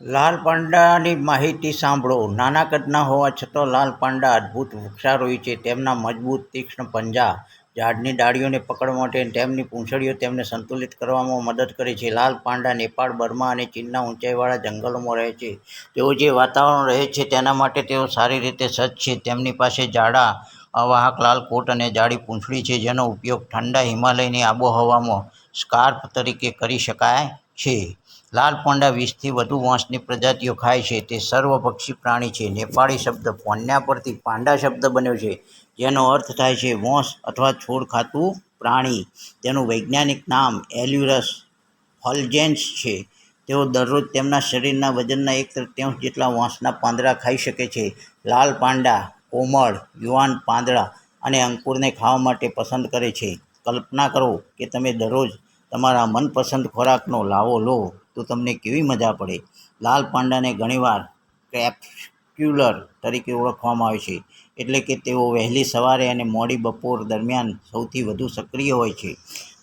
લાલ પાંડાની માહિતી સાંભળો. નાના કદના હોવા છતાં લાલ પાંડા અદ્ભુત વૃક્ષારોહી છે. તેમના મજબૂત, તીક્ષ્ણ પંજા ઝાડની ડાળીઓને પકડવા માટે અને તેમની પૂંછડીઓ તેમને સંતુલિત કરવામાં મદદ કરે છે. લાલ પાંડા નેપાળ, બર્મા અને ચીનના ઊંચાઈવાળા જંગલોમાં રહે છે. તેઓ જે વાતાવરણમાં રહે છે તેના માટે તેઓ સારી રીતે સજ્જ છે. તેમની પાસે જાડા, અવાહક લાલ કોટ અને જાડી પૂંછડી છે, જેનો ઉપયોગ ઠંડા હિમાલયની આબોહવામાં સ્કાર્ફ તરીકે કરી શકાય છે. લાલ પાંડા 20થી વધુ વાંસની પ્રજાતિઓ ખાય છે. તે સર્વભક્ષી પ્રાણી છે. નેપાળી શબ્દ પોન્યા પરથી પાંડા શબ્દ બન્યો છે, જેનો અર્થ થાય છે વાંસ અથવા છોડ ખાતું પ્રાણી. તેનું વૈજ્ઞાનિક નામ એલ્યુરસ ફલ્જેન્સ છે. તેઓ દરરોજ તેમના શરીરના વજનના 1/3 જેટલા વાંસના પાંદડા ખાઈ શકે છે. લાલ પાંડા કોમળ, યુવાન પાંદડા અને અંકુરને ખાવા માટે પસંદ કરે છે. કલ્પના કરો કે તમે દરરોજ તમારા મનપસંદ ખોરાકનો લાવો લો તો તમને કેવી મજા પડે. લાલ પાંડાને ઘણીવાર ક્રેપસ્ક્યુલર તરીકે ઓળખવામાં આવે છે, એટલે કે તેઓ વહેલી સવારે અને મોડી બપોર દરમિયાન સૌથી વધુ સક્રિય હોય છે.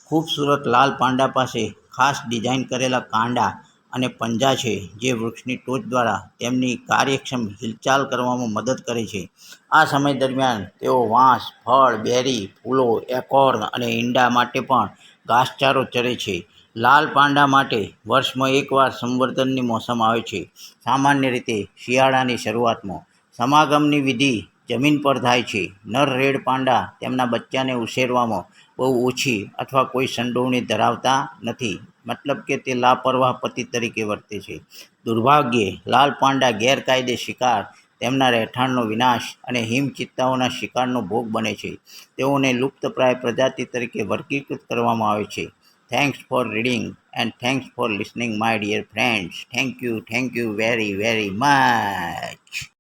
ખૂબસૂરત લાલ પાંડા પાસે ખાસ ડિઝાઇન કરેલા કાંડા અને પંજા છે, જે વૃક્ષની ટોચ દ્વારા તેમની કાર્યક્ષમ હિલચાલ કરવામાં મદદ કરે છે. આ સમય દરમિયાન તેઓ વાંસ, ફળ, બેરી, ફૂલો, એકોર્ન અને ઈંડા માટે પણ ઘાસચારો ચરે છે. લાલ પાંડા માટે વર્ષમાં એકવાર સંવર્ધનની મોસમ આવે છે, સામાન્ય રીતે શિયાળાની શરૂઆતમાં. સમાગમની વિધિ જમીન પર થાય છે. નર રેડ પાંડા તેમના બચ્ચાને ઉછેરવામાં બહુ ઓછી અથવા કોઈ સંડોવણી ધરાવતા નથી, મતલબ કે તે લાપરવાહ પતિ તરીકે વર્તે છે. દુર્ભાગ્યે, લાલ પાંડા ગેરકાયદે શિકાર, તેમના રહેઠાણનો વિનાશ અને હિમચિત્તાઓના શિકારનો ભોગ બને છે. તેઓને લુપ્તપ્રાય પ્રજાતિ તરીકે વર્ગીકૃત કરવામાં આવે છે. Thanks for reading and thanks for listening, my dear friends. Thank you very, very much.